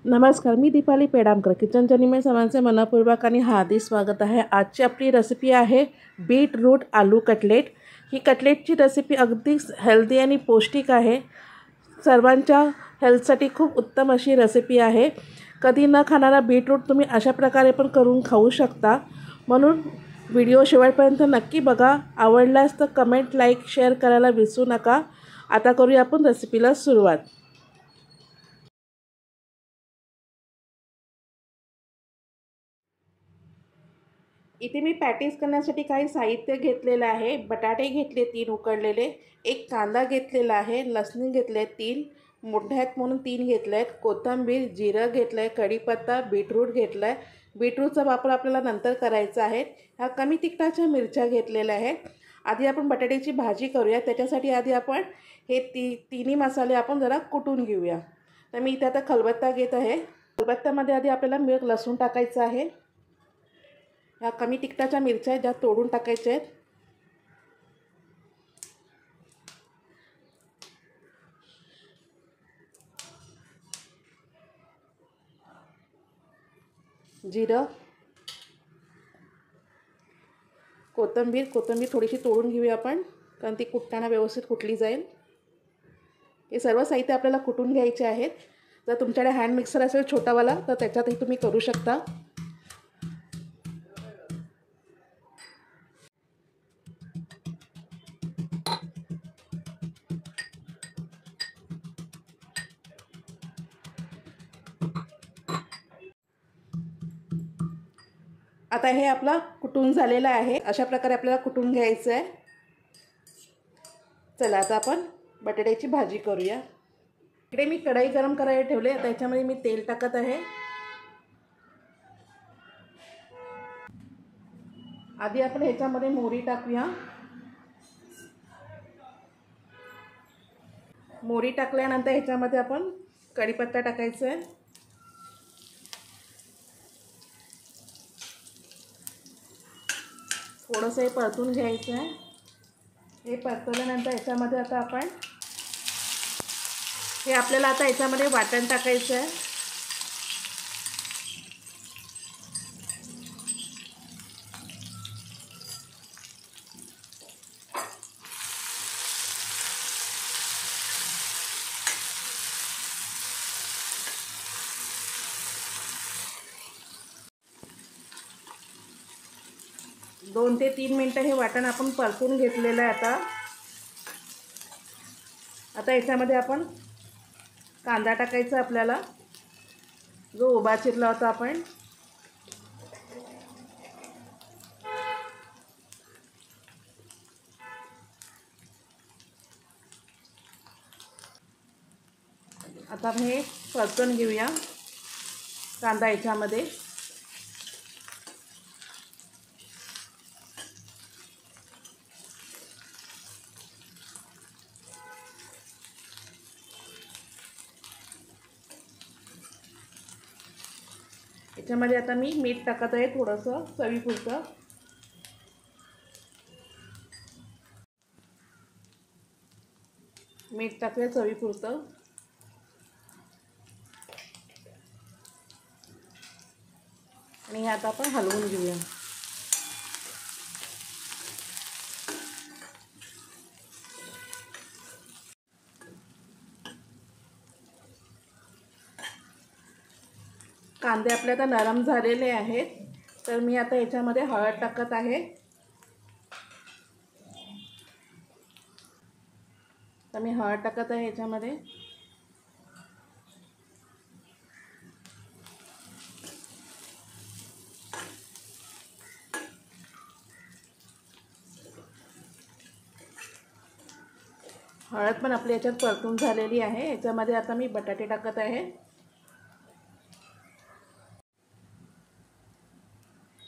नमस्कार, मी दीपाली पेडामकर. किचन जर्नीमध्ये सर्वांचे मनपूर्वक आणि हार्दिक स्वागत आहे. आजची आपली रेसिपी आहे बीटरूट आलू कटलेट. ही कटलेटची रेसिपी अगदी हेल्दी आणि पौष्टिक आहे. सर्वांच्या हेल्थसाठी खूप उत्तम अशी रेसिपी आहे. कधी न खाणारा बीटरूट तुम्ही अशा प्रकारे पण करून खाऊ शकता. म्हणून व्हिडिओ शेवटपर्यंत नक्की बघा. आवडल्यास तर कमेंट, लाईक, शेअर करायला विसरू नका. आता करूया आपण रेसिपीला सुरुवात. इथे मी पॅटीस करण्यासाठी काही साहित्य घेतलेलं आहे. बटाटे घेतले 3 उकडलेले, एक कांदा घेतलेला आहे, लसण घेतले 3 मोठे आहेत म्हणून 3 घेतले आहेत, कोथिंबीर, जिरं घेतलं आहे, कढीपत्ता, बीटरूट घेतलं आहे. बीटरूटचा वापर आपल्याला नंतर करायचा आहे. ह्या कमी तिखटाच्या मिरच्या घेतलेल्या आहेत. आधी आपण बटाट्याची भाजी करूया. त्याच्यासाठी आधी आपण हे तिन्ही मसाले आपण जरा कुटून घेऊया. तर मी इथे आता खलबत्ता घेत आहे. खलबत्त्यामध्ये आधी आपल्याला लसूण टाकायचं आहे. ह्या कमी तिखटाच्या मिरच्या आहेत, ज्या तोडून टाकायच्या आहेत. जिरं, कोथिंबीर थोडीशी तोडून घेऊया आपण, कारण ती कुटताना व्यवस्थित कुटली जाईल. हे सर्व साहित्य आपल्याला कुटून घ्यायचे आहेत. जर तुमच्याकडे हँड मिक्सर असेल छोटावाला तर त्याच्यातही तुम्ही करू शकता. आता हे आपला कुटून झालेला आहे. अशा प्रकारे आपल्याला कुटून घ्यायचं आहे. चला आता आपण बटाट्याची भाजी करूया. इकडे मी कढई गरम करायला ठेवले. आता याच्यामध्ये मी तेल टाकत आहे. आधी आपण ह्याच्यामध्ये मोहरी टाकूया. मोहरी टाकल्यानंतर ह्याच्यामध्ये आपण कढीपत्ता टाकायचा आहे. थोडंसं हे परतून घ्यायचं आहे. हे परतवल्यानंतर ह्याच्यामध्ये आता आपण हे आपल्याला आता ह्याच्यामध्ये वाटण टाकायचं आहे. दोन ते 3 मिनिटं हे वाटण आपण परतून घेतलेलं आहे. आता याच्यामध्ये आपण कांदा टाकायचा आपल्याला, जो उभा चिरला होता आपण. आता आपण हे परतून घेऊया कांदा याच्यामध्ये. याच्यामध्ये आता मी मीठ टाकत आहे थोडंसं चवीपुरतं. मीठ टाकलं चवीपुरतं. आणि हे आता आपण हलवून घेऊया. कांदे आपले आता नरम झालेले आहेत. तर मी आता याच्यामध्ये हळद टाकत आहे. तर मी हळद टाकत आहे याच्यामध्ये. हळद पण आपली याच्यात परतून झालेली आहे. याच्यामध्ये आता मी बटाटे टाकत आहे.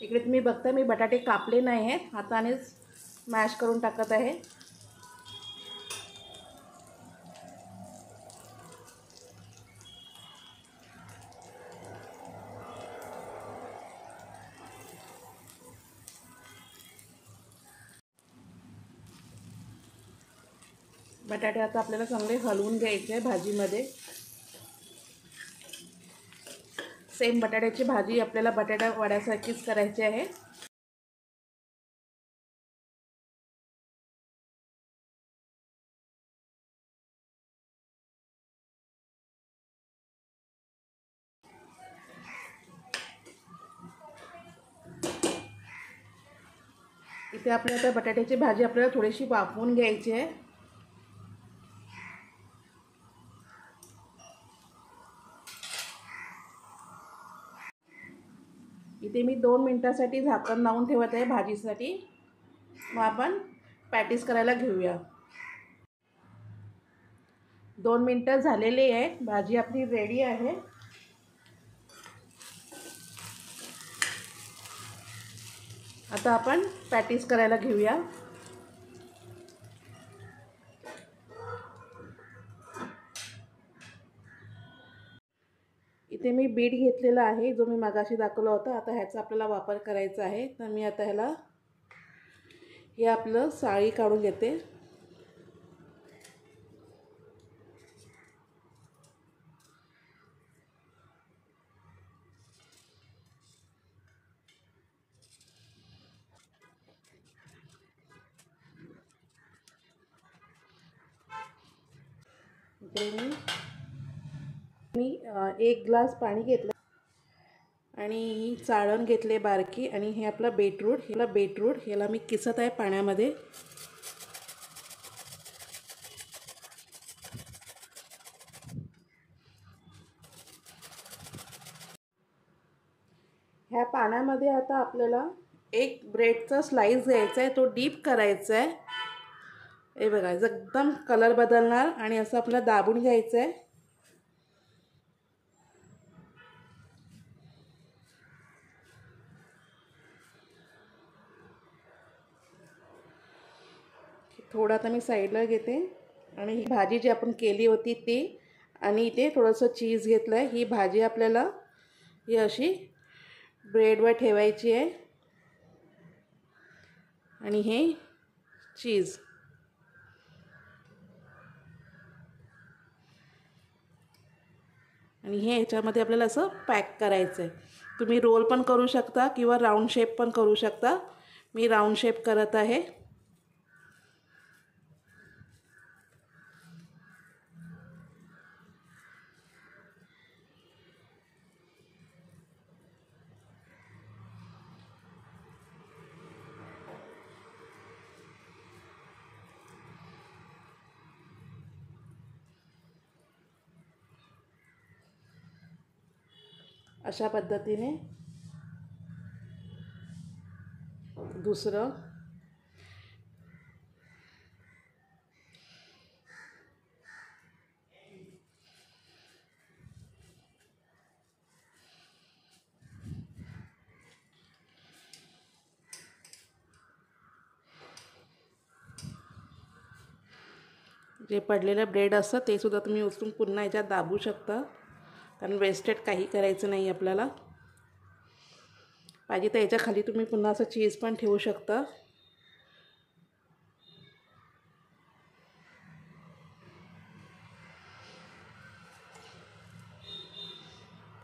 इकडे तुम्ही बघता मी बटाटे कापले नाही आहेत, हातानेच मॅश करून टाकत आहे. बटाटे आता आपल्याला चांगले हलवून घ्यायचे आहे भाजीमध्ये. सेम बटाट्याची भाजी आपल्याला बटाटा वड्यासारखीच करायची आहे. इथे आपल्याला आता बटाट्याची भाजी आपल्याला थोडीशी वाफवून घ्यायची आहे. इथे मी 2 मिनिटांसाठी झाकण लावून ठेवत आहे भाजीसाठी. मग आपण पॅटीस करायला घेऊया. 2 मिनिटं झालेली आहेत. भाजी आपली रेडी आहे. आता आपण पॅटीस करायला घेऊया. इथे मी बीट घेतलेला आहे, जो मी मगाशी दाखवला होता. आता ह्याचा आपल्याला वापर करायचा आहे. तर मी आता ह्याला हे आपलं साळी काढून घेते. इथे मी 1 ग्लास पाणी घेतलं आणि चाळण घेतले बारकी. आणि हे आपला बीटरूट ह्याला मी किसत आहे पाण्यामध्ये. ह्या पाण्यामध्ये आता आपल्याला एक ब्रेडचा स्लाइस घ्यायचा आहे, तो डीप करायचा आहे. हे बघा, एकदम कलर बदलणार आणि असं आपल्याला दाबून घ्यायचं आहे. थोडं आता मी साईडला घेते आणि ही भाजी जी आपण केली होती ती, आणि इथे थोडंसं चीज घेतलं आहे. ही भाजी आपल्याला ही अशी ब्रेडवर ठेवायची आहे. आणि हे चीज आणि हे ह्याच्यामध्ये आपल्याला असं पॅक करायचं आहे. तुम्ही रोल पण करू शकता किंवा राऊंड शेप पण करू शकता. मी राऊंड शेप करत आहे. अशा पद्धतीने दुसरं जे पडलेलं ब्रेड असतं ते सुद्धा तुम्ही उचलून पुन्हा याच्यात दाबू शकता, कारण वेस्टेड काही करायचं नाही आपल्याला. पाहिजे तर याच्या खाली तुम्ही पुन्हा असं चीज पण ठेवू शकता.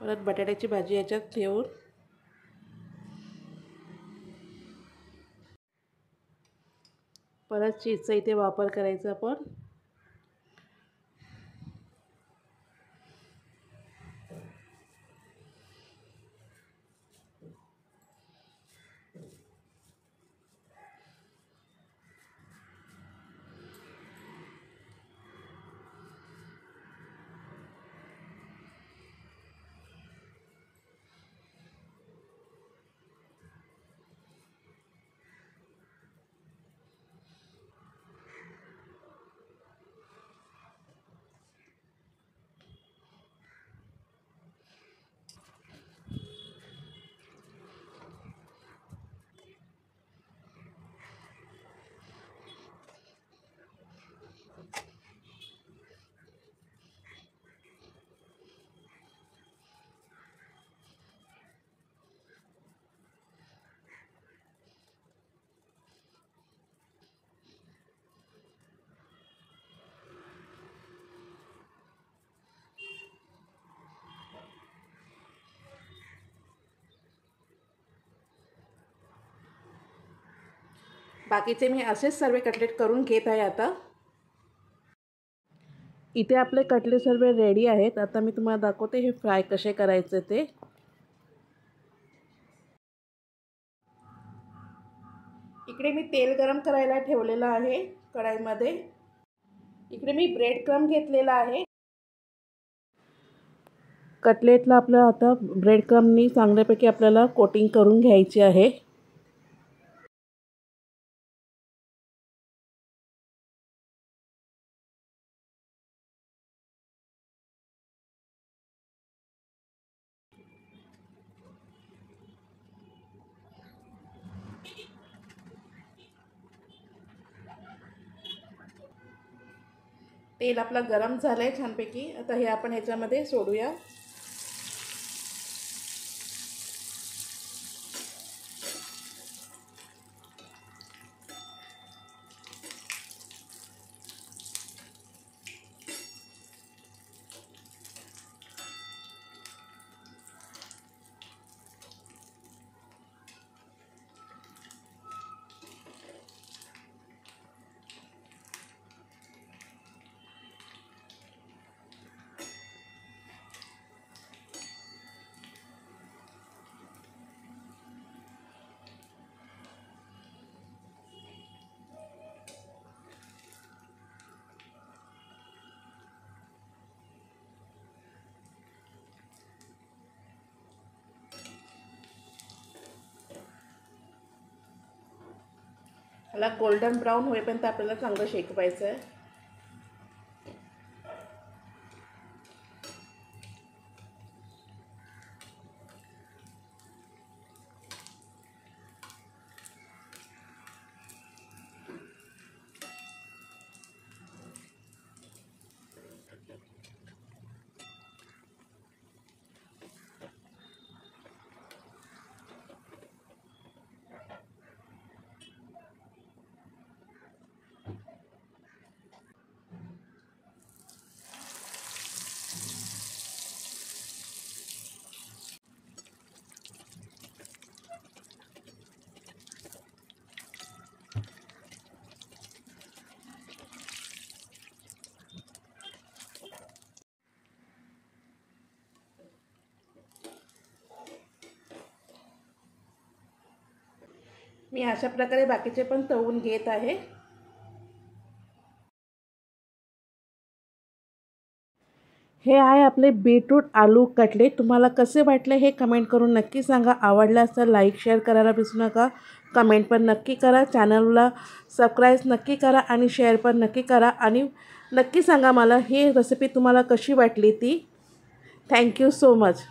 परत बटाट्याची भाजी याच्यात ठेवून परत चीजचा इथे वापर करायचा आपण. बाकीचे मी असेच सर्व कटलेट करून घेत आहे आता। इथे आपले कटलेट सर्व रेडी आहेत। आता मी तुम्हाला दाखवते हे फ्राय कसे करायचे ते। इकडे मी तेल गरम करायला ठेवलेलं आहे कढईमध्ये। इकडे मी ब्रेड क्रम्ब घेतलेला आहे। कटलेटला आपल्याला आता ब्रेड क्रम्बनी चांगल्यापैकी आपल्याला कोटिंग करून घ्यायची आहे। तेल आपलं गरम झालंय छानपैकी। आता हे आपण ह्याच्यामध्ये सोडूया। ह्याला गोल्डन ब्राउन होईपर्यंत आपल्याला चांगलं शेकवायचं आहे। मी अशा प्रकारे बाकीचे पण तळून घेत आहे। हे आहे आपले बीटरूट आलू कटलेट। तुम्हाला कसे वाटले हे कमेंट करून नक्की सांगा। आवडल्यास तर लाईक शेअर करायला विसरू नका। कमेंट पण नक्की करा। चॅनलला सबस्क्राईब नक्की करा आणि शेअर पण नक्की करा आणि नक्की सांगा मला ही रेसिपी तुम्हाला कशी वाटली ती। Thank you so much.